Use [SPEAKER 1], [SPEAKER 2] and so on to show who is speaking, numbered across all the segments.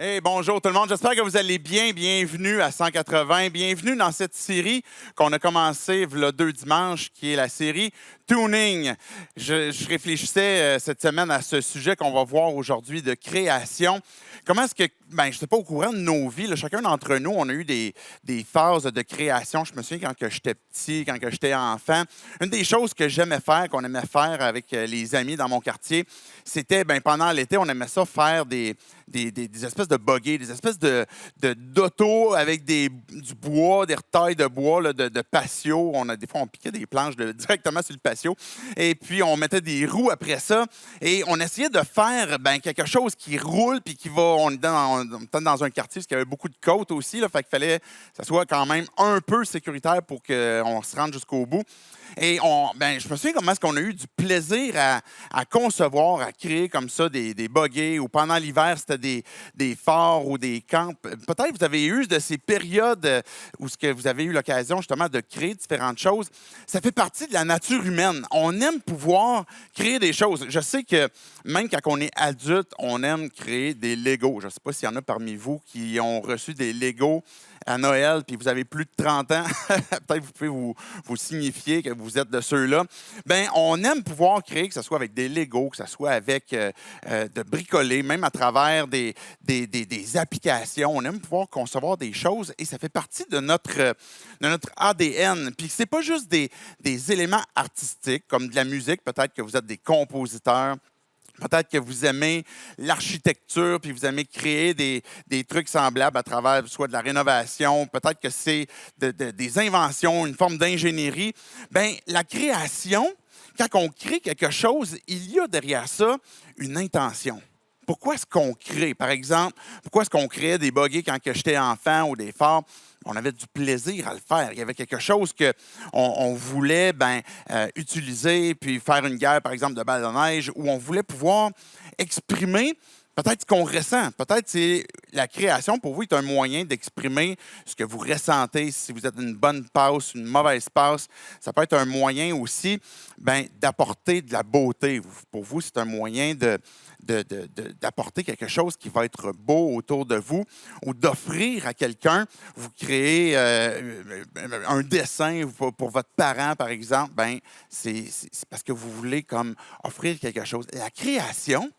[SPEAKER 1] Hey, bonjour tout le monde, j'espère que vous allez bien. Bienvenue à 180. Bienvenue dans cette série qu'on a commencée le 2 dimanches, qui est la série Tuning. Je réfléchissais cette semaine à ce sujet qu'on va voir aujourd'hui de création. Comment est-ce que, je ne sais pas, au courant de nos vies, là, chacun d'entre nous, on a eu des phases de création. Je me souviens quand que j'étais petit, quand que j'étais enfant. Une des choses que j'aimais faire, qu'on aimait faire avec les amis dans mon quartier, c'était, pendant l'été, on aimait ça faire des espèces de buggy, des espèces d'auto avec du bois, des retailles de bois, là, de patio. Des fois, on piquait des planches directement sur le patio. Et puis, on mettait des roues après ça. Et on essayait de faire quelque chose qui roule puis qui va. On était dans un quartier parce qu'il y avait beaucoup de côtes aussi. Là, fait qu'il fallait que ça soit quand même un peu sécuritaire pour qu'on se rende jusqu'au bout. Et je me souviens comment est-ce qu'on a eu du plaisir à concevoir, à créer comme ça des buggy, ou pendant l'hiver, c'était des forts ou des camps. Peut-être que vous avez eu de ces périodes où vous avez eu l'occasion justement de créer différentes choses. Ça fait partie de la nature humaine. On aime pouvoir créer des choses. Je sais que même quand on est adulte, on aime créer des Legos. Je ne sais pas s'il y en a parmi vous qui ont reçu des Legos à Noël, puis vous avez plus de 30 ans, peut-être vous pouvez vous signifier que vous êtes de ceux-là. On aime pouvoir créer, que ce soit avec des Legos, que ce soit avec de bricoler, même à travers des applications. On aime pouvoir concevoir des choses et ça fait partie de notre ADN. Puis c'est pas juste des éléments artistiques, comme de la musique. Peut-être que vous êtes des compositeurs. Peut-être que vous aimez l'architecture, puis vous aimez créer des trucs semblables à travers soit de la rénovation, peut-être que c'est des inventions, une forme d'ingénierie. La création, quand on crée quelque chose, il y a derrière ça une intention. Pourquoi est-ce qu'on crée? Par exemple, pourquoi est-ce qu'on créait des buggy quand j'étais enfant ou des forts? On avait du plaisir à le faire. Il y avait quelque chose qu'on voulait utiliser, puis faire une guerre, par exemple, de balles de neige, où on voulait pouvoir exprimer peut-être ce qu'on ressent. Peut-être que la création, pour vous, est un moyen d'exprimer ce que vous ressentez. Si vous êtes une bonne passe, une mauvaise passe, ça peut être un moyen aussi d'apporter de la beauté. Pour vous, c'est un moyen d'apporter quelque chose qui va être beau autour de vous ou d'offrir à quelqu'un. Vous créez un dessin pour votre parent, par exemple. C'est parce que vous voulez comme offrir quelque chose. La création,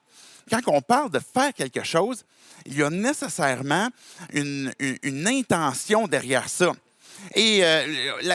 [SPEAKER 1] quand on parle de faire quelque chose, il y a nécessairement une intention derrière ça. Et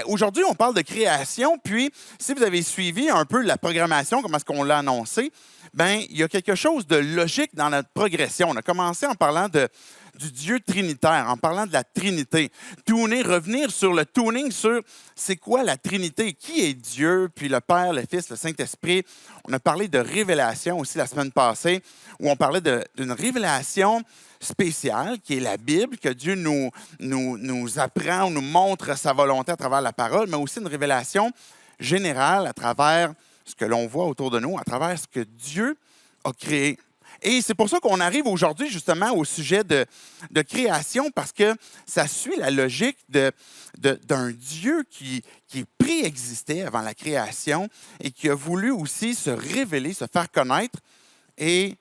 [SPEAKER 1] aujourd'hui, on parle de création, puis si vous avez suivi un peu la programmation, comment est-ce qu'on l'a annoncé, il y a quelque chose de logique dans notre progression. On a commencé en parlant du Dieu trinitaire, en parlant de la Trinité. Revenir sur le tuning, sur c'est quoi la Trinité, qui est Dieu, puis le Père, le Fils, le Saint-Esprit. On a parlé de révélation aussi la semaine passée, où on parlait d'une révélation spéciale, qui est la Bible, que Dieu nous apprend, nous montre sa volonté à travers la parole, mais aussi une révélation générale à travers ce que l'on voit autour de nous, à travers ce que Dieu a créé. Et c'est pour ça qu'on arrive aujourd'hui justement au sujet de création, parce que ça suit la logique d'un Dieu qui préexistait avant la création et qui a voulu aussi se révéler, se faire connaître, et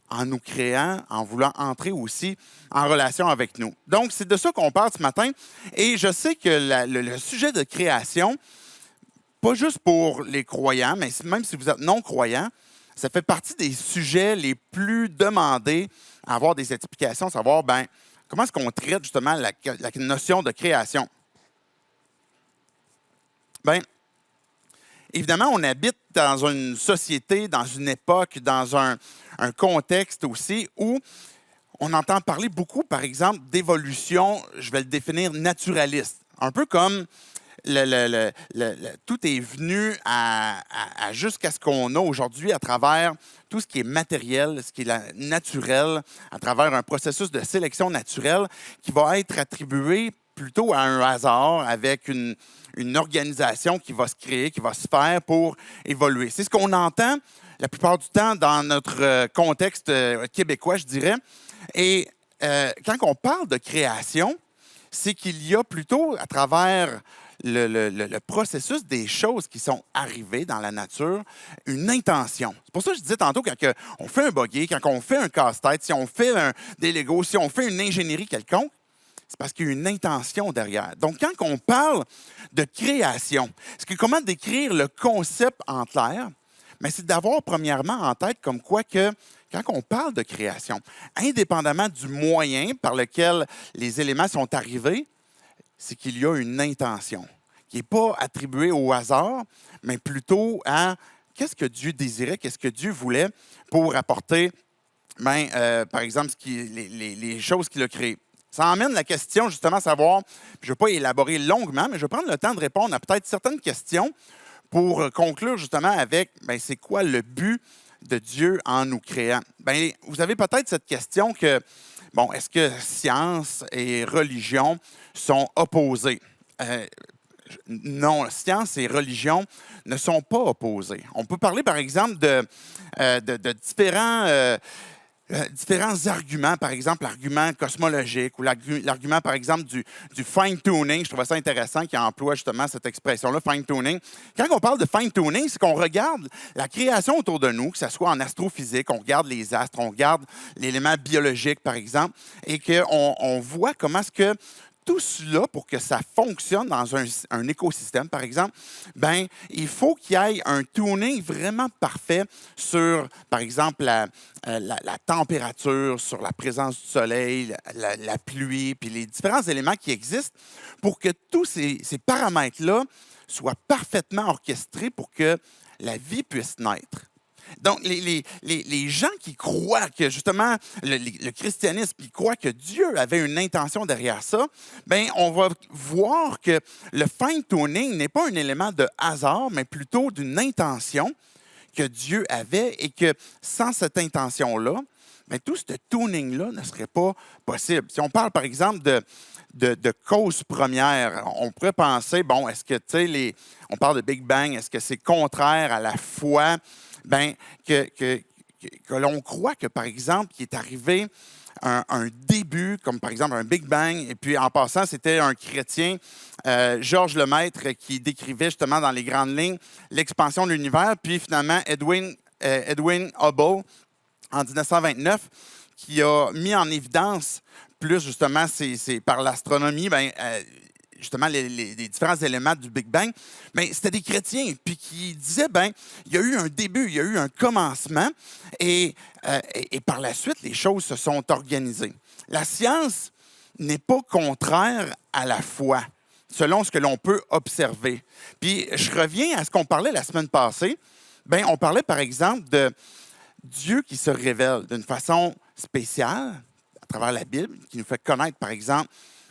[SPEAKER 1] en nous créant, en voulant entrer aussi en relation avec nous. Donc, c'est de ça qu'on parle ce matin. Et je sais que le sujet de création, pas juste pour les croyants, mais même si vous êtes non-croyants, ça fait partie des sujets les plus demandés à avoir des explications, savoir comment est-ce qu'on traite justement la notion de création. Évidemment, on habite dans une société, dans une époque, dans un contexte aussi où on entend parler beaucoup, par exemple, d'évolution, je vais le définir, naturaliste. Un peu comme tout est venu jusqu'à ce qu'on a aujourd'hui à travers tout ce qui est matériel, ce qui est naturel, à travers un processus de sélection naturelle qui va être attribué plutôt à un hasard avec une organisation qui va se créer, qui va se faire pour évoluer. C'est ce qu'on entend la plupart du temps dans notre contexte québécois, je dirais. Et quand on parle de création, c'est qu'il y a plutôt, à travers le processus des choses qui sont arrivées dans la nature une intention. C'est pour ça que je disais tantôt, quand on fait un buggy, quand on fait un casse-tête, si on fait des Legos, si on fait une ingénierie quelconque, c'est parce qu'il y a une intention derrière. Donc, quand on parle de création, comment décrire le concept en clair? Mais c'est d'avoir premièrement en tête comme quoi que quand on parle de création, indépendamment du moyen par lequel les éléments sont arrivés, c'est qu'il y a une intention qui n'est pas attribuée au hasard, mais plutôt à qu'est-ce que Dieu désirait, qu'est-ce que Dieu voulait pour apporter, par exemple, les choses qu'il a créées. Ça emmène la question, justement, à savoir, je ne vais pas élaborer longuement, mais je vais prendre le temps de répondre à peut-être certaines questions pour conclure justement avec, c'est quoi le but de Dieu en nous créant? Vous avez peut-être cette question que, est-ce que science et religion sont opposées? Non, science et religion ne sont pas opposées. On peut parler, par exemple, de différents arguments, par exemple l'argument cosmologique ou l'argument, par exemple, du fine-tuning. Je trouvais ça intéressant qu'il emploie justement cette expression-là, fine-tuning. Quand on parle de fine-tuning, c'est qu'on regarde la création autour de nous, que ce soit en astrophysique, on regarde les astres, on regarde l'élément biologique, par exemple, et qu'on voit comment est-ce que tout cela, pour que ça fonctionne dans un écosystème, par exemple, il faut qu'il y ait un tuning vraiment parfait sur, par exemple, la température, sur la présence du soleil, la pluie, puis les différents éléments qui existent pour que tous ces paramètres-là soient parfaitement orchestrés pour que la vie puisse naître. Donc, les gens qui croient que, justement, le christianisme, qui croient que Dieu avait une intention derrière ça, on va voir que le fine-tuning n'est pas un élément de hasard, mais plutôt d'une intention que Dieu avait et que sans cette intention-là, tout ce tuning-là ne serait pas possible. Si on parle, par exemple, de cause première, on pourrait penser, est-ce que, on parle de Big Bang, est-ce que c'est contraire à la foi? Que l'on croit que, par exemple, il est arrivé un début, comme par exemple un Big Bang, et puis en passant, c'était un chrétien, Georges Lemaître, qui décrivait justement dans les grandes lignes l'expansion de l'univers, puis finalement Edwin Hubble, en 1929, qui a mis en évidence plus justement, c'est par l'astronomie, justement les différents éléments du Big Bang, c'était des chrétiens, puis qui disaient, il y a eu un début, il y a eu un commencement, et par la suite, les choses se sont organisées. La science n'est pas contraire à la foi, selon ce que l'on peut observer. Puis, je reviens à ce qu'on parlait la semaine passée. On parlait, par exemple, de Dieu qui se révèle d'une façon spéciale à travers la Bible, qui nous fait connaître, par exemple,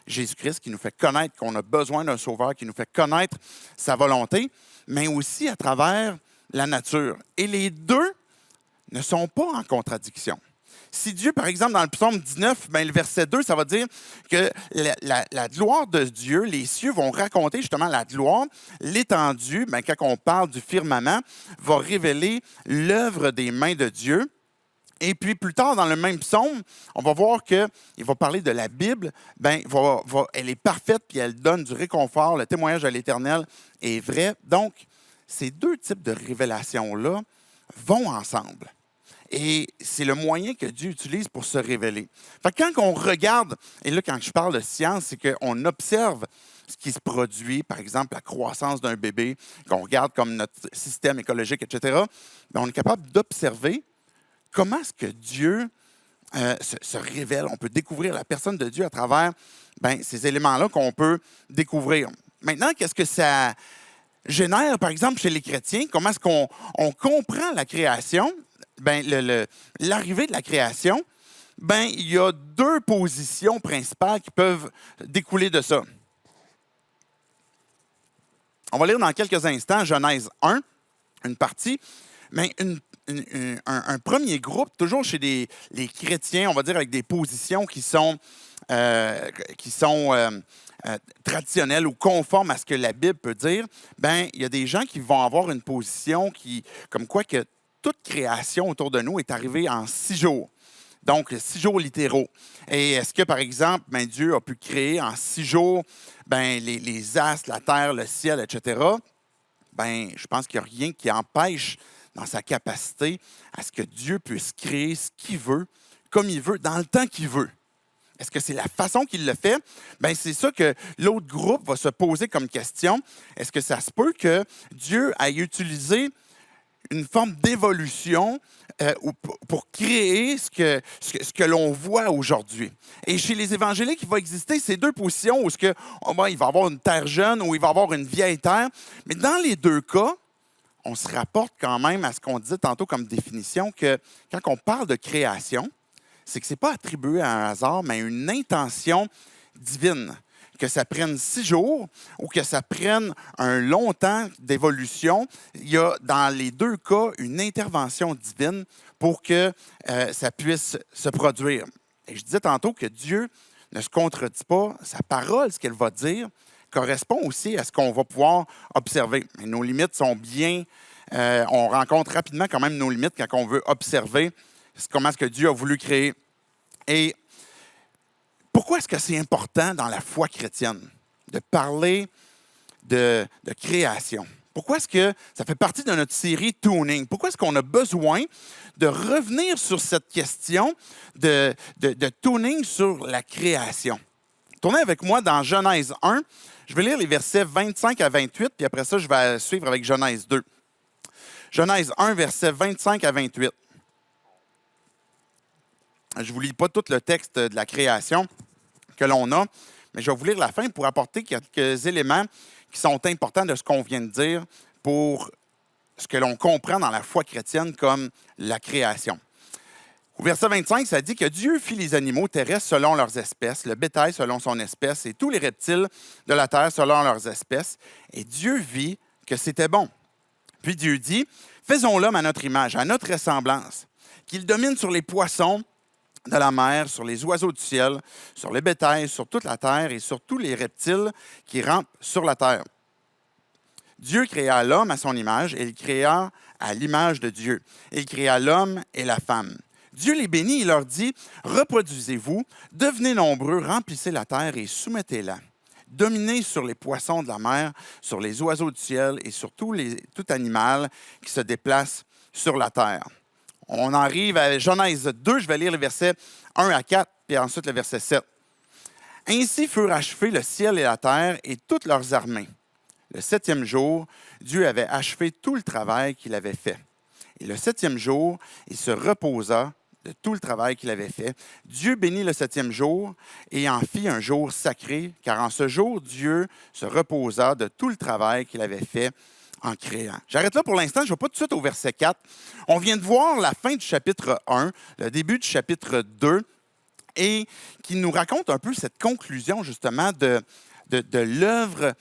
[SPEAKER 1] Jésus-Christ, qui nous fait connaître qu'on a besoin d'un sauveur, qui nous fait connaître sa volonté, mais aussi à travers la nature. Et les deux ne sont pas en contradiction. Si Dieu, par exemple, dans le psaume 19, le verset 2, ça va dire que la gloire de Dieu, les cieux vont raconter justement la gloire, l'étendue, quand on parle du firmament, va révéler l'œuvre des mains de Dieu. Et puis, plus tard, dans le même psaume, on va voir qu'il va parler de la Bible. Elle est parfaite, puis elle donne du réconfort. Le témoignage de l'Éternel est vrai. Donc, ces deux types de révélations-là vont ensemble. Et c'est le moyen que Dieu utilise pour se révéler. Fait que quand on regarde, et là, quand je parle de science, c'est qu'on observe ce qui se produit, par exemple, la croissance d'un bébé, qu'on regarde comme notre système écologique, etc., on est capable d'observer comment est-ce que Dieu se révèle. On peut découvrir la personne de Dieu à travers ces éléments-là qu'on peut découvrir. Maintenant, qu'est-ce que ça génère, par exemple, chez les chrétiens? Comment est-ce qu'on comprend la création? L'arrivée de la création, il y a deux positions principales qui peuvent découler de ça. On va lire dans quelques instants Genèse 1, une partie, mais un premier groupe, toujours chez les chrétiens, on va dire avec des positions qui sont traditionnelles ou conformes à ce que la Bible peut dire, il y a des gens qui vont avoir une position comme quoi que toute création autour de nous est arrivée en 6 jours. Donc, 6 jours littéraux. Et est-ce que, par exemple, Dieu a pu créer en 6 jours les astres, la terre, le ciel, etc.? Je pense qu'il n'y a rien qui empêche dans sa capacité à ce que Dieu puisse créer ce qu'il veut, comme il veut, dans le temps qu'il veut. Est-ce que c'est la façon qu'il le fait? C'est ça que l'autre groupe va se poser comme question. Est-ce que ça se peut que Dieu ait utilisé une forme d'évolution pour créer ce que l'on voit aujourd'hui? Et chez les évangéliques, il va exister ces deux positions où il va y avoir une terre jeune ou il va y avoir une vieille terre. Mais dans les deux cas, on se rapporte quand même à ce qu'on disait tantôt comme définition, que quand on parle de création, c'est que ce n'est pas attribué à un hasard, mais à une intention divine. Que ça prenne 6 jours ou que ça prenne un long temps d'évolution, il y a dans les deux cas une intervention divine pour que ça puisse se produire. Et je disais tantôt que Dieu ne se contredit pas. Sa parole, ce qu'elle va dire, correspond aussi à ce qu'on va pouvoir observer. Mais nos limites sont bien... on rencontre rapidement quand même nos limites quand on veut observer comment est-ce que Dieu a voulu créer. Et pourquoi est-ce que c'est important dans la foi chrétienne de parler de création? Pourquoi est-ce que ça fait partie de notre série Tuning? Pourquoi est-ce qu'on a besoin de revenir sur cette question de tuning sur la création? Tournez avec moi dans Genèse 1. Je vais lire les versets 25 à 28, puis après ça, je vais suivre avec Genèse 2. Genèse 1, versets 25 à 28. Je ne vous lis pas tout le texte de la création que l'on a, mais je vais vous lire la fin pour apporter quelques éléments qui sont importants de ce qu'on vient de dire pour ce que l'on comprend dans la foi chrétienne comme la création. Au verset 25, ça dit que Dieu fit les animaux terrestres selon leurs espèces, le bétail selon son espèce et tous les reptiles de la terre selon leurs espèces. Et Dieu vit que c'était bon. Puis Dieu dit, faisons l'homme à notre image, à notre ressemblance, qu'il domine sur les poissons de la mer, sur les oiseaux du ciel, sur le bétail, sur toute la terre et sur tous les reptiles qui rampent sur la terre. Dieu créa l'homme à son image et il créa à l'image de Dieu. Il créa l'homme et la femme. Dieu les bénit et leur dit, « Reproduisez-vous, devenez nombreux, remplissez la terre et soumettez-la. Dominez sur les poissons de la mer, sur les oiseaux du ciel et sur tout animal qui se déplace sur la terre. » On arrive à Genèse 2, je vais lire les versets 1 à 4, puis ensuite le verset 7. « Ainsi furent achevés le ciel et la terre et toutes leurs armées. Le 7e jour, Dieu avait achevé tout le travail qu'il avait fait. Et le 7e jour, il se reposa de tout le travail qu'il avait fait. Dieu bénit le 7e jour et en fit un jour sacré, car en ce jour, Dieu se reposa de tout le travail qu'il avait fait en créant. » J'arrête là pour l'instant, je ne vais pas tout de suite au verset 4. On vient de voir la fin du chapitre 1, le début du chapitre 2, et qui nous raconte un peu cette conclusion justement de l'œuvre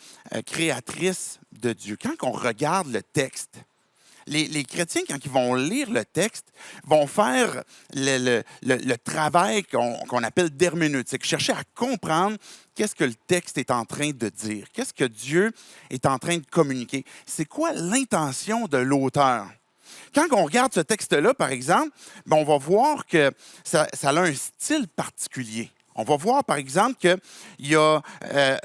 [SPEAKER 1] créatrice de Dieu. Quand on regarde le texte, les chrétiens, quand ils vont lire le texte, vont faire le travail qu'on appelle d'herméneutique, chercher à comprendre qu'est-ce que le texte est en train de dire, qu'est-ce que Dieu est en train de communiquer, c'est quoi l'intention de l'auteur. Quand on regarde ce texte-là, par exemple, on va voir que ça a un style particulier. On va voir, par exemple, qu'il y a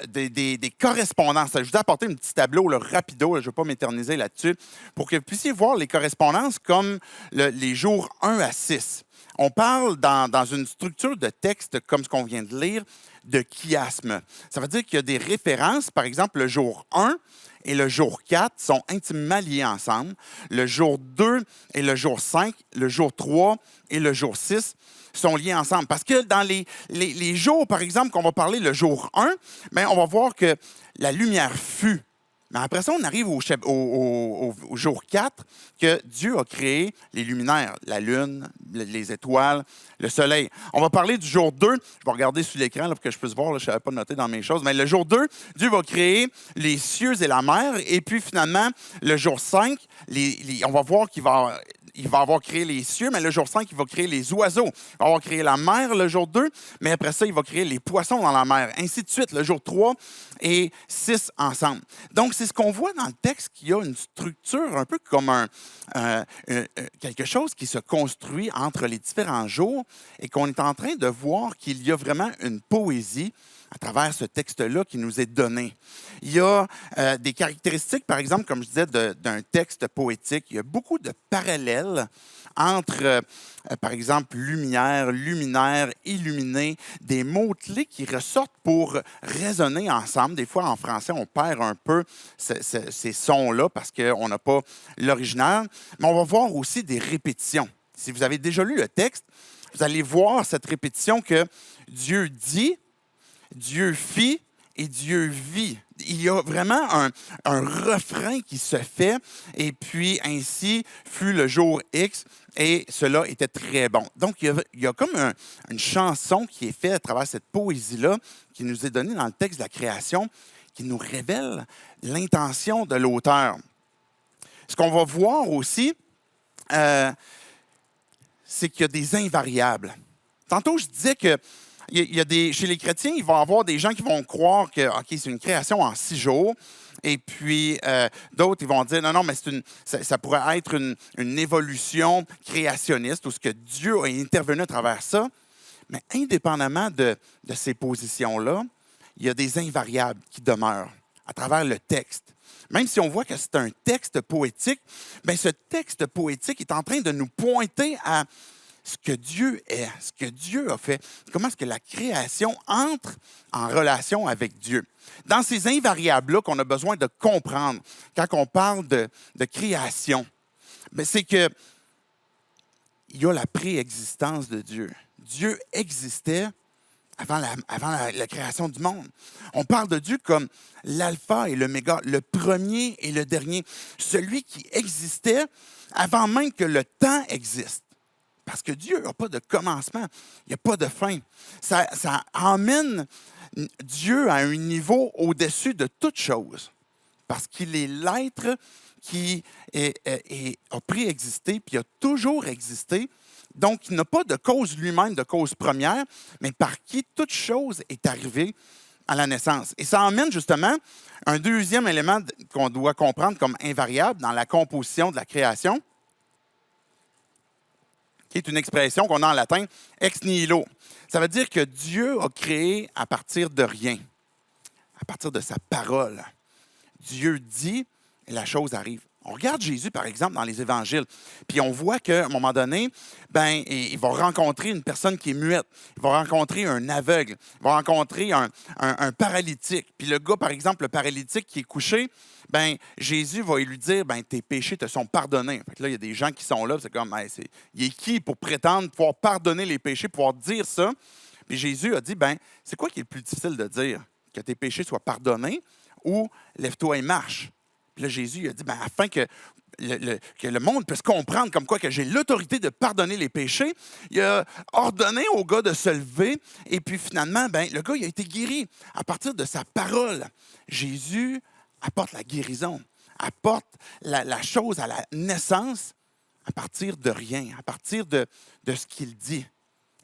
[SPEAKER 1] des correspondances. Je vous ai apporté un petit tableau rapido, je ne vais pas m'éterniser là-dessus, pour que vous puissiez voir les correspondances comme les jours 1 à 6. On parle dans une structure de texte, comme ce qu'on vient de lire, de chiasme. Ça veut dire qu'il y a des références. Par exemple, le jour 1 et le jour 4 sont intimement liés ensemble. Le jour 2 et le jour 5, le jour 3 et le jour 6 sont liés ensemble. Parce que dans les jours, par exemple, qu'on va parler le jour 1, on va voir que la lumière fut. Mais après ça, on arrive au jour 4, que Dieu a créé les luminaires, la lune, les étoiles, le soleil. On va parler du jour 2. Je vais regarder sur l'écran pour que je puisse voir. Je ne savais pas noter dans mes choses. Mais le jour 2, Dieu va créer les cieux et la mer. Et puis finalement, le jour 5, on va voir qu'il va il va avoir créé les cieux, mais le jour 5, il va créer les oiseaux. Il va avoir créé la mer le jour 2, mais après ça, il va créer les poissons dans la mer. Ainsi de suite, le jour 3 et 6 ensemble. Donc, c'est ce qu'on voit dans le texte, qu'il y a une structure un peu comme quelque chose qui se construit entre les différents jours et qu'on est en train de voir qu'il y a vraiment une poésie à travers ce texte-là qui nous est donné. Il y a des caractéristiques, par exemple, comme je disais, d'un texte poétique. Il y a beaucoup de parallèles entre, par exemple, lumière, luminaire, illuminé, des mots-clés qui ressortent pour résonner ensemble. Des fois, en français, on perd un peu ces sons-là parce qu'on n'a pas l'original. Mais on va voir aussi des répétitions. Si vous avez déjà lu le texte, vous allez voir cette répétition que Dieu dit, Dieu fit et Dieu vit. Il y a vraiment un refrain qui se fait, et puis ainsi fut le jour X, et cela était très bon. Donc, il y a comme une chanson qui est faite à travers cette poésie-là, qui nous est donnée dans le texte de la création, qui nous révèle l'intention de l'auteur. Ce qu'on va voir aussi, c'est qu'il y a des invariables. Tantôt, je disais que chez les chrétiens, il va y avoir des gens qui vont croire que c'est une création en 6 jours. Et puis, d'autres, ils vont dire, non, mais ça pourrait être une évolution créationniste ou ce que Dieu a intervenu à travers ça. Mais indépendamment de ces positions-là, il y a des invariables qui demeurent à travers le texte. Même si on voit que c'est un texte poétique, bien, ce texte poétique est en train de nous pointer à ce que Dieu est, ce que Dieu a fait, comment est-ce que la création entre en relation avec Dieu. Dans ces invariables-là qu'on a besoin de comprendre quand on parle de création, c'est qu'il y a la préexistence de Dieu. Dieu existait avant la création du monde. On parle de Dieu comme l'alpha et l'oméga, le premier et le dernier, celui qui existait avant même que le temps existe. Parce que Dieu n'a pas de commencement, il n'y a pas de fin. Ça emmène Dieu à un niveau au-dessus de toute chose. Parce qu'il est l'être qui a préexisté, puis a toujours existé. Donc, il n'a pas de cause lui-même, de cause première, mais par qui toute chose est arrivée à la naissance. Et ça emmène justement un deuxième élément qu'on doit comprendre comme invariable dans la composition de la création, qui est une expression qu'on a en latin, ex nihilo. Ça veut dire que Dieu a créé à partir de rien, à partir de sa parole. Dieu dit et la chose arrive. On regarde Jésus, par exemple, dans les évangiles, puis on voit qu'à un moment donné, il va rencontrer une personne qui est muette, il va rencontrer un aveugle, il va rencontrer un paralytique. Puis le gars, par exemple, le paralytique qui est couché, Jésus va lui dire, tes péchés te sont pardonnés. Fait que là, il y a des gens qui sont là, c'est comme, il est qui pour prétendre pouvoir pardonner les péchés, pouvoir dire ça? Puis Jésus a dit, c'est quoi qui est le plus difficile de dire? Que tes péchés soient pardonnés ou lève-toi et marche? Puis là, Jésus a dit, afin que le monde puisse comprendre comme quoi que j'ai l'autorité de pardonner les péchés, il a ordonné au gars de se lever, et puis finalement, le gars il a été guéri à partir de sa parole. Jésus apporte la guérison, apporte la chose à la naissance à partir de rien, à partir de ce qu'il dit.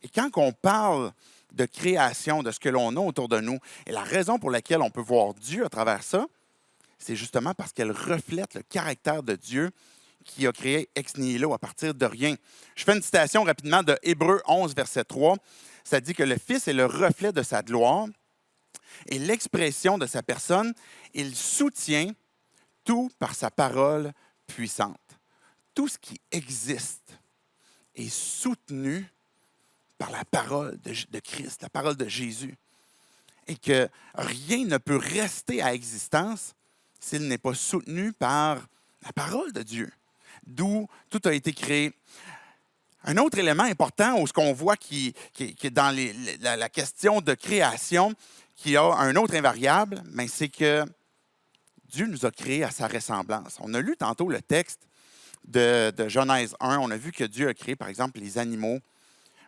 [SPEAKER 1] Et quand on parle de création, de ce que l'on a autour de nous, et la raison pour laquelle on peut voir Dieu à travers ça, c'est justement parce qu'elle reflète le caractère de Dieu qui a créé ex nihilo à partir de rien. Je fais une citation rapidement de Hébreux 11, verset 3. Ça dit que le Fils est le reflet de sa gloire et l'expression de sa personne. Il soutient tout par sa parole puissante. Tout ce qui existe est soutenu par la parole de Christ, la parole de Jésus. Et que rien ne peut rester à existence s'il n'est pas soutenu par la parole de Dieu, d'où tout a été créé. Un autre élément important, où ce qu'on voit qui est dans la question de création, qui a un autre invariable, c'est que Dieu nous a créés à sa ressemblance. On a lu tantôt le texte de Genèse 1. On a vu que Dieu a créé, par exemple, les animaux.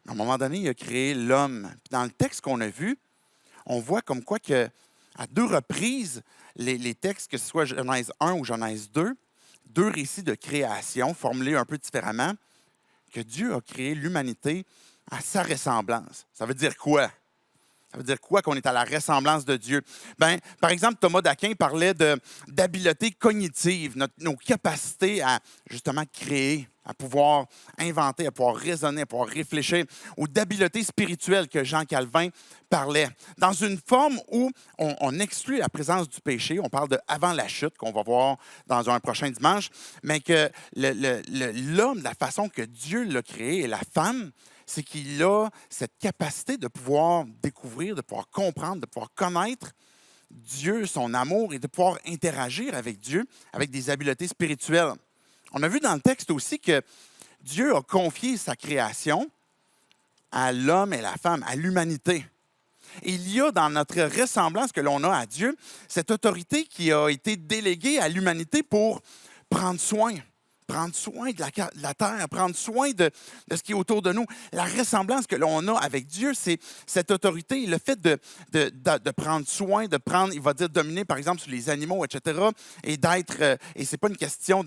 [SPEAKER 1] À un moment donné, il a créé l'homme. Dans le texte qu'on a vu, on voit comme quoi que, à 2 reprises, les textes, que ce soit Genèse 1 ou Genèse 2, deux récits de création formulés un peu différemment, que Dieu a créé l'humanité à sa ressemblance. Ça veut dire quoi? Ça veut dire quoi qu'on est à la ressemblance de Dieu? Bien, par exemple, Thomas d'Aquin parlait d'habileté cognitive, nos capacités à justement créer, à pouvoir inventer, à pouvoir raisonner, à pouvoir réfléchir, ou d'habileté spirituelle que Jean Calvin parlait. Dans une forme où on exclut la présence du péché, on parle de avant la chute, qu'on va voir dans un prochain dimanche, mais que l'homme, la façon que Dieu l'a créé, et la femme, c'est qu'il a cette capacité de pouvoir découvrir, de pouvoir comprendre, de pouvoir connaître Dieu, son amour et de pouvoir interagir avec Dieu avec des habiletés spirituelles. On a vu dans le texte aussi que Dieu a confié sa création à l'homme et la femme, à l'humanité. Et il y a dans notre ressemblance que l'on a à Dieu, cette autorité qui a été déléguée à l'humanité pour prendre soin de la terre, prendre soin de ce qui est autour de nous. La ressemblance que l'on a avec Dieu, c'est cette autorité, le fait de prendre soin, il va dire dominer, par exemple, sur les animaux, etc., et d'être, et c'est pas une question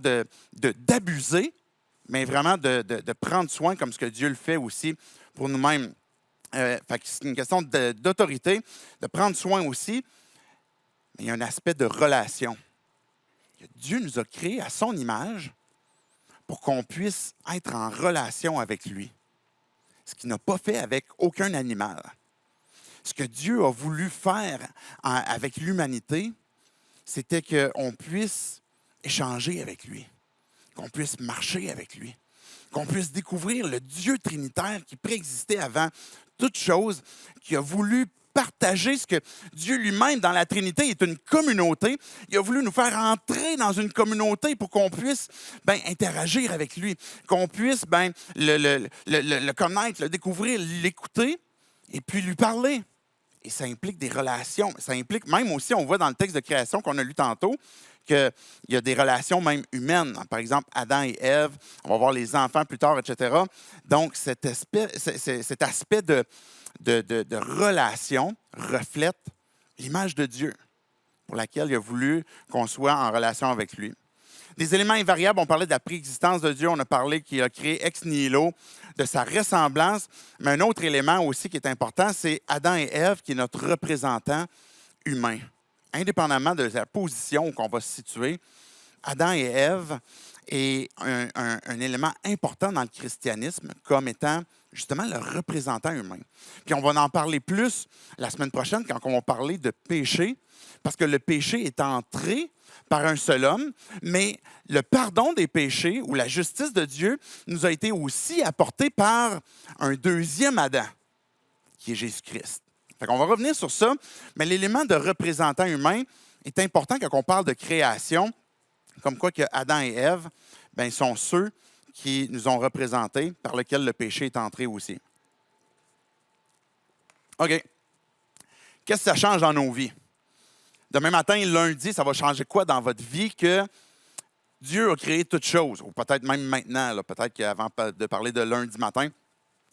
[SPEAKER 1] d'abuser, mais vraiment de prendre soin comme ce que Dieu le fait aussi pour nous-mêmes. C'est une question d'autorité, de prendre soin aussi, mais il y a un aspect de relation. Dieu nous a créés à son image pour qu'on puisse être en relation avec lui, ce qu'il n'a pas fait avec aucun animal. Ce que Dieu a voulu faire avec l'humanité, c'était qu'on puisse échanger avec lui, qu'on puisse marcher avec lui, qu'on puisse découvrir le Dieu trinitaire qui préexistait avant toute chose, qui a voulu partager ce que Dieu lui-même, dans la Trinité, est une communauté. Il a voulu nous faire entrer dans une communauté pour qu'on puisse interagir avec lui, qu'on puisse le connaître, le découvrir, l'écouter et puis lui parler. Et ça implique des relations. Ça implique même aussi, on voit dans le texte de création qu'on a lu tantôt, qu'il y a des relations même humaines. Par exemple, Adam et Ève, on va voir les enfants plus tard, etc. Donc, cet aspect de relation reflète l'image de Dieu pour laquelle il a voulu qu'on soit en relation avec lui. Des éléments invariables, on parlait de la préexistence de Dieu, on a parlé qu'il a créé ex nihilo, de sa ressemblance, mais un autre élément aussi qui est important, c'est Adam et Ève, qui est notre représentant humain. Indépendamment de la position où on va se situer, Adam et Ève est un élément important dans le christianisme comme étant justement le représentant humain. Puis on va en parler plus la semaine prochaine quand on va parler de péché, parce que le péché est entré par un seul homme, mais le pardon des péchés ou la justice de Dieu nous a été aussi apporté par un deuxième Adam, qui est Jésus-Christ. On va revenir sur ça, mais l'élément de représentant humain est important quand on parle de création, comme quoi que Adam et Ève sont ceux qui nous ont représentés, par lesquels le péché est entré aussi. OK. Qu'est-ce que ça change dans nos vies? Demain matin, lundi, ça va changer quoi dans votre vie que Dieu a créé toutes choses? Ou peut-être même maintenant, là, peut-être qu'avant de parler de lundi matin,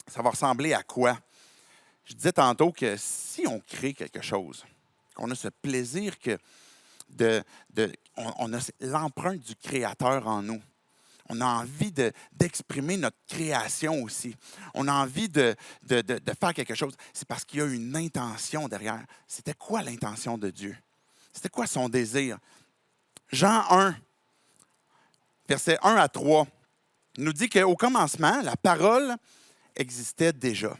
[SPEAKER 1] ça va ressembler à quoi? Je disais tantôt que si on crée quelque chose, qu'on a ce plaisir que on a l'empreinte du Créateur en nous. On a envie d'exprimer notre création aussi. On a envie de faire quelque chose. C'est parce qu'il y a une intention derrière. C'était quoi l'intention de Dieu? C'était quoi son désir? Jean 1, versets 1 à 3, nous dit qu'au commencement, la parole existait déjà.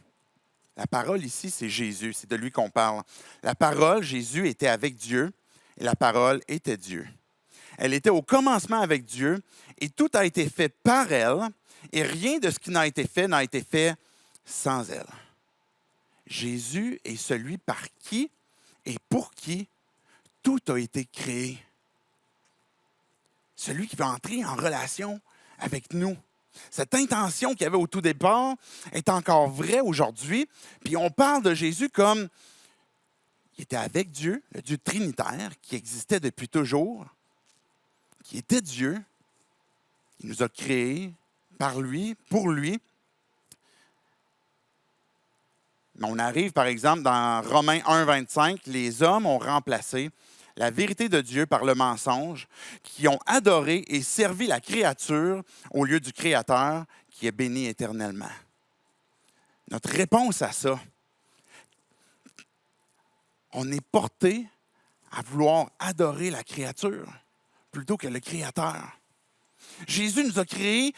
[SPEAKER 1] La parole ici, c'est Jésus, c'est de lui qu'on parle. La parole, Jésus, était avec Dieu et la parole était Dieu. Elle était au commencement avec Dieu et tout a été fait par elle et rien de ce qui n'a été fait sans elle. Jésus est celui par qui et pour qui tout a été créé. Celui qui va entrer en relation avec nous. Cette intention qu'il y avait au tout départ est encore vraie aujourd'hui. Puis on parle de Jésus comme il était avec Dieu, le Dieu trinitaire qui existait depuis toujours, qui était Dieu. Il nous a créés par lui, pour lui. Mais on arrive, par exemple, dans Romains 1, 25, les hommes ont remplacé la vérité de Dieu par le mensonge, qui ont adoré et servi la créature au lieu du Créateur qui est béni éternellement. Notre réponse à ça, on est porté à vouloir adorer la créature plutôt que le Créateur. Jésus nous a créés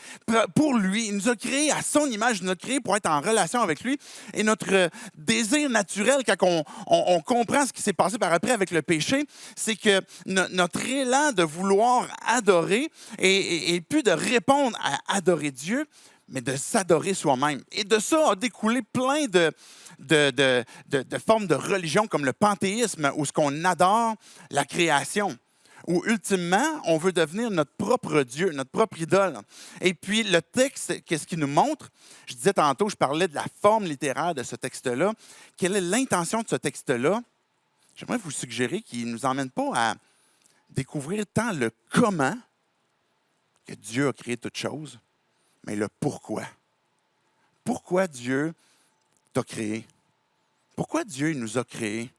[SPEAKER 1] pour lui, il nous a créés à son image, il nous a créés pour être en relation avec lui. Et notre désir naturel, quand on comprend ce qui s'est passé par après avec le péché, c'est que notre élan de vouloir adorer et plus de répondre à adorer Dieu, mais de s'adorer soi-même. Et de ça a découlé plein de formes de religion comme le panthéisme, où ce qu'on adore la création, où ultimement, on veut devenir notre propre Dieu, notre propre idole. Et puis, le texte, qu'est-ce qu'il nous montre? Je disais tantôt, je parlais de la forme littéraire de ce texte-là. Quelle est l'intention de ce texte-là? J'aimerais vous suggérer qu'il ne nous emmène pas à découvrir tant le comment que Dieu a créé toutes choses, mais le pourquoi. Pourquoi Dieu t'a créé? Pourquoi Dieu nous a créés?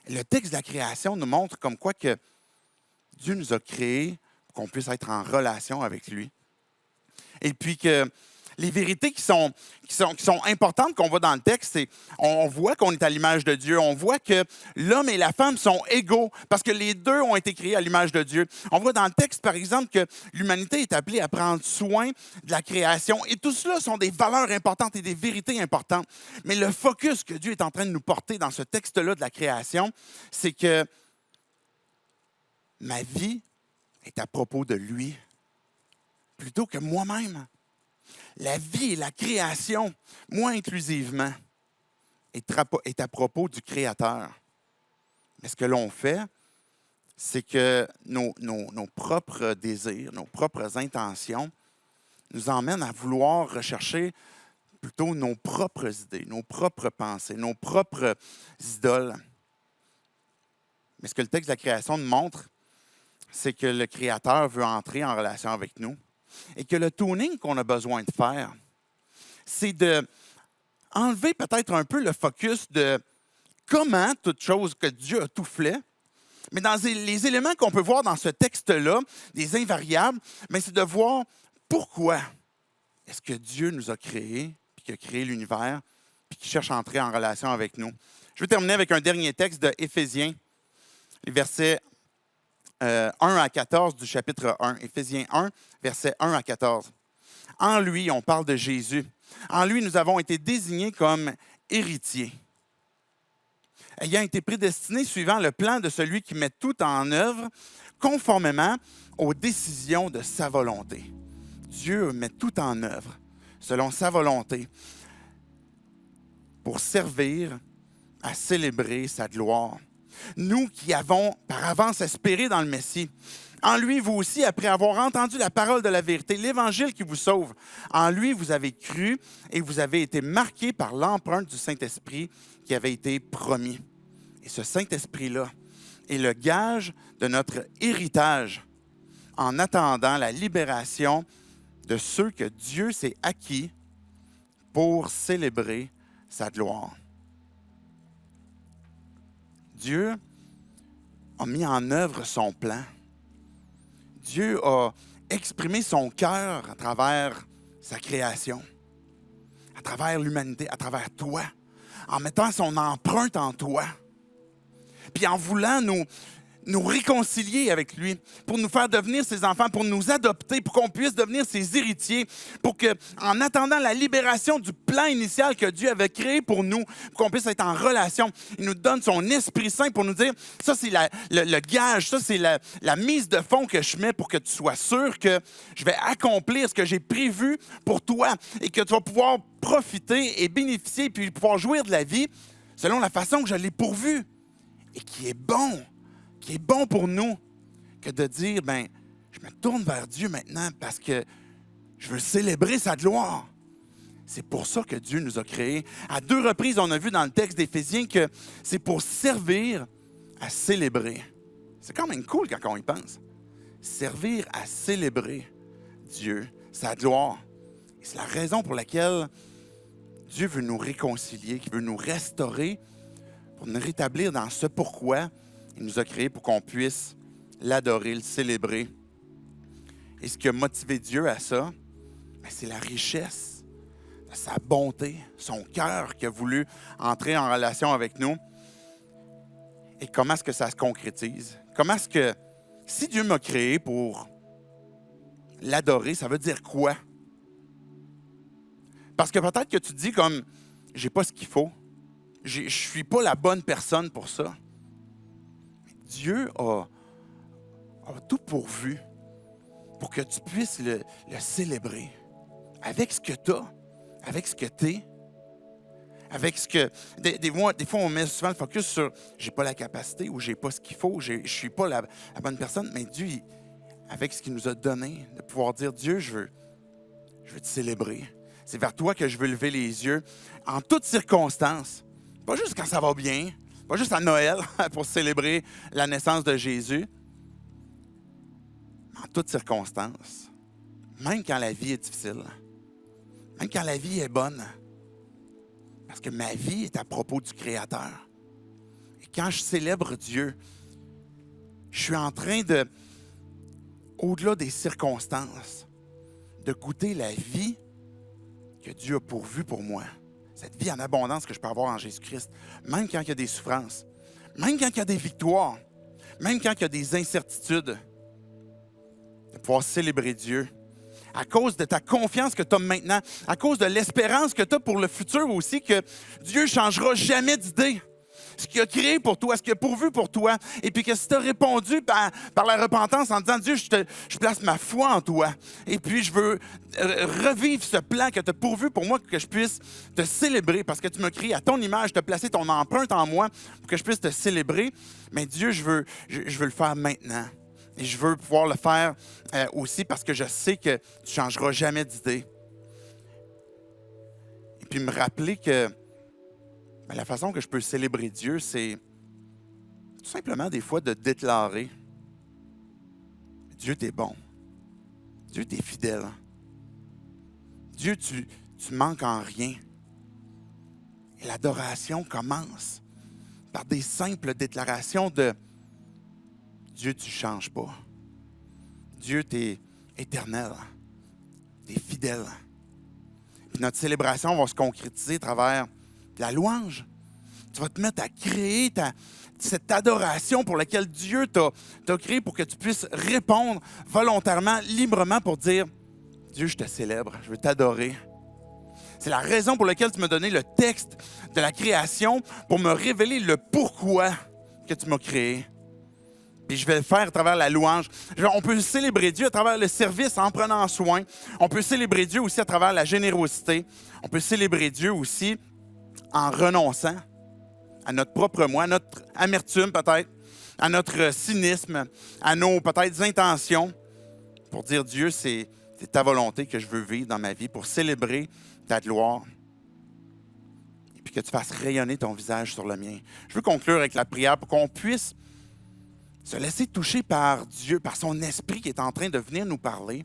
[SPEAKER 1] Le texte de la création nous montre comme quoi que Dieu nous a créés pour qu'on puisse être en relation avec lui. Et puis que les vérités qui sont importantes qu'on voit dans le texte, c'est on voit qu'on est à l'image de Dieu. On voit que l'homme et la femme sont égaux parce que les deux ont été créés à l'image de Dieu. On voit dans le texte, par exemple, que l'humanité est appelée à prendre soin de la création. Et tout cela sont des valeurs importantes et des vérités importantes. Mais le focus que Dieu est en train de nous porter dans ce texte-là de la création, c'est que ma vie est à propos de lui plutôt que moi-même. La vie et la création, moi inclusivement, est à propos du Créateur. Mais ce que l'on fait, c'est que nos propres désirs, nos propres intentions nous emmènent à vouloir rechercher plutôt nos propres idées, nos propres pensées, nos propres idoles. Mais ce que le texte de la création nous montre, c'est que le Créateur veut entrer en relation avec nous et que le tuning qu'on a besoin de faire, c'est de enlever peut-être un peu le focus de comment toute chose que Dieu a tout fait, mais dans les éléments qu'on peut voir dans ce texte-là, des invariables, mais c'est de voir pourquoi est-ce que Dieu nous a créés, puis qu'il a créé l'univers, puis qu'il cherche à entrer en relation avec nous. Je vais terminer avec un dernier texte de Éphésiens, les versets 1 à 14 du chapitre 1. Éphésiens 1, versets 1 à 14. En lui, on parle de Jésus. En lui, nous avons été désignés comme héritiers, ayant été prédestinés suivant le plan de celui qui met tout en œuvre conformément aux décisions de sa volonté. Dieu met tout en œuvre selon sa volonté pour servir à célébrer sa gloire. Nous qui avons par avance espéré dans le Messie, en lui, vous aussi, après avoir entendu la parole de la vérité, l'évangile qui vous sauve, en lui, vous avez cru et vous avez été marqués par l'empreinte du Saint-Esprit qui avait été promis. Et ce Saint-Esprit-là est le gage de notre héritage en attendant la libération de ceux que Dieu s'est acquis pour célébrer sa gloire. Dieu a mis en œuvre son plan. Dieu a exprimé son cœur à travers sa création, à travers l'humanité, à travers toi, en mettant son empreinte en toi, puis en voulant nous réconcilier avec lui, pour nous faire devenir ses enfants, pour nous adopter, pour qu'on puisse devenir ses héritiers, pour qu'en attendant la libération du plan initial que Dieu avait créé pour nous, pour qu'on puisse être en relation, il nous donne son Esprit Saint pour nous dire, ça c'est le gage, ça c'est la mise de fond que je mets pour que tu sois sûr que je vais accomplir ce que j'ai prévu pour toi et que tu vas pouvoir profiter et bénéficier puis pouvoir jouir de la vie selon la façon que je l'ai pourvu et qui est bon pour nous, que de dire, je me tourne vers Dieu maintenant parce que je veux célébrer sa gloire. C'est pour ça que Dieu nous a créés. À 2 reprises, on a vu dans le texte d'Éphésiens que c'est pour servir à célébrer. C'est quand même cool quand on y pense. Servir à célébrer Dieu, sa gloire. Et c'est la raison pour laquelle Dieu veut nous réconcilier, qu'il veut nous restaurer pour nous rétablir dans ce pourquoi Il nous a créés pour qu'on puisse l'adorer, le célébrer. Et ce qui a motivé Dieu à ça, c'est la richesse de sa bonté, son cœur qui a voulu entrer en relation avec nous. Et comment est-ce que ça se concrétise? Comment est-ce que, si Dieu m'a créé pour l'adorer, ça veut dire quoi? Parce que peut-être que tu te dis comme, j'ai pas ce qu'il faut. Je suis pas la bonne personne pour ça. Dieu a tout pourvu pour que tu puisses le célébrer avec ce que tu as, avec ce que tu es, avec ce que... Des fois, on met souvent le focus sur « j'ai pas la capacité » ou « j'ai pas ce qu'il faut », « je suis pas la bonne personne ». Mais Dieu, avec ce qu'il nous a donné, de pouvoir dire « Dieu, je veux te célébrer. C'est vers toi que je veux lever les yeux en toutes circonstances. » Pas juste quand ça va bien, pas juste à Noël pour célébrer la naissance de Jésus, mais en toutes circonstances. Même quand la vie est difficile, même quand la vie est bonne. Parce que ma vie est à propos du Créateur. Et quand je célèbre Dieu, je suis en train de, au-delà des circonstances, de goûter la vie que Dieu a pourvue pour moi. Cette vie en abondance que je peux avoir en Jésus-Christ. Même quand il y a des souffrances, même quand il y a des victoires, même quand il y a des incertitudes, de pouvoir célébrer Dieu. À cause de ta confiance que tu as maintenant, à cause de l'espérance que tu as pour le futur aussi, que Dieu ne changera jamais d'idée. Ce qu'il a créé pour toi, ce qu'il a pourvu pour toi, et puis que si tu as répondu par la repentance en disant « Dieu, je place ma foi en toi, et puis je veux revivre ce plan que tu as pourvu pour moi, que je puisse te célébrer, parce que tu m'as créé à ton image, tu as placé ton empreinte en moi pour que je puisse te célébrer. Mais Dieu, je veux le faire maintenant. Et je veux pouvoir le faire aussi parce que je sais que tu ne changeras jamais d'idée. » Et puis me rappeler que la façon que je peux célébrer Dieu, c'est tout simplement des fois de déclarer « Dieu, t'es bon. Dieu, t'es fidèle. Dieu, tu manques en rien. » Et l'adoration commence par des simples déclarations de « Dieu, tu ne changes pas. Dieu, tu es éternel. Tu es fidèle. » Puis notre célébration va se concrétiser à travers la louange. Tu vas te mettre à créer cette adoration pour laquelle Dieu t'a créé pour que tu puisses répondre volontairement, librement pour dire « Dieu, je te célèbre, je veux t'adorer. » C'est la raison pour laquelle tu m'as donné le texte de la création pour me révéler le pourquoi que tu m'as créé. Puis je vais le faire à travers la louange. On peut célébrer Dieu à travers le service en prenant soin. On peut célébrer Dieu aussi à travers la générosité. On peut célébrer Dieu aussi en renonçant à notre propre moi, à notre amertume peut-être, à notre cynisme, à nos peut-être intentions, pour dire Dieu, c'est ta volonté que je veux vivre dans ma vie, pour célébrer ta gloire, et puis que tu fasses rayonner ton visage sur le mien. Je veux conclure avec la prière pour qu'on puisse se laisser toucher par Dieu, par son esprit qui est en train de venir nous parler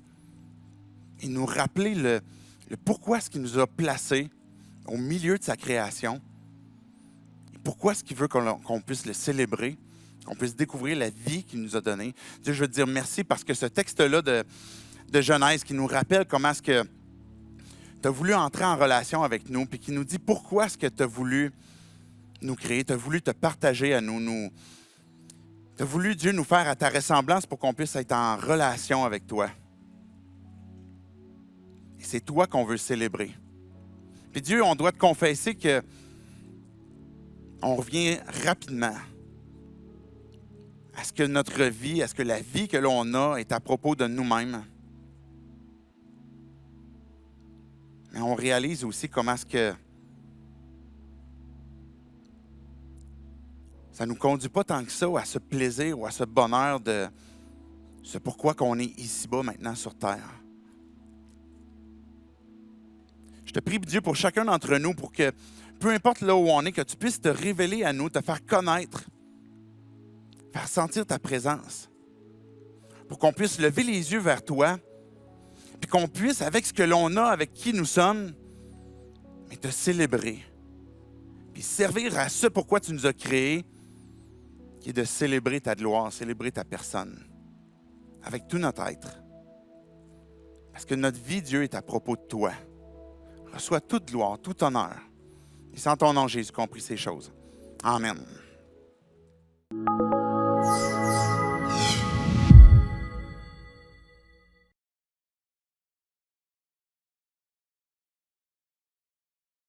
[SPEAKER 1] et nous rappeler le pourquoi est-ce qu'il nous a placés au milieu de sa création. Et pourquoi est-ce qu'il veut qu'on puisse le célébrer, qu'on puisse découvrir la vie qu'il nous a donnée. Dieu, je veux te dire merci parce que ce texte-là de Genèse qui nous rappelle comment est-ce que tu as voulu entrer en relation avec nous, puis qui nous dit pourquoi est-ce que tu as voulu nous créer, tu as voulu te partager à nous. Tu as voulu, Dieu, nous faire à ta ressemblance pour qu'on puisse être en relation avec toi. Et c'est toi qu'on veut célébrer. Puis Dieu, on doit te confesser que on revient rapidement à ce que notre vie, à ce que la vie que l'on a est à propos de nous-mêmes. Mais on réalise aussi comment est-ce que ça ne nous conduit pas tant que ça à ce plaisir ou à ce bonheur de ce pourquoi qu'on est ici-bas maintenant sur Terre. Je te prie, Dieu, pour chacun d'entre nous, pour que, peu importe là où on est, que tu puisses te révéler à nous, te faire connaître, faire sentir ta présence, pour qu'on puisse lever les yeux vers toi, puis qu'on puisse, avec ce que l'on a, avec qui nous sommes, mais te célébrer, puis servir à ce pourquoi tu nous as créés, qui est de célébrer ta gloire, célébrer ta personne, avec tout notre être. Parce que notre vie, Dieu, est à propos de toi. Reçois toute gloire, tout honneur. Et c'est en ton nom, Jésus, qu'on prie ces choses. Amen.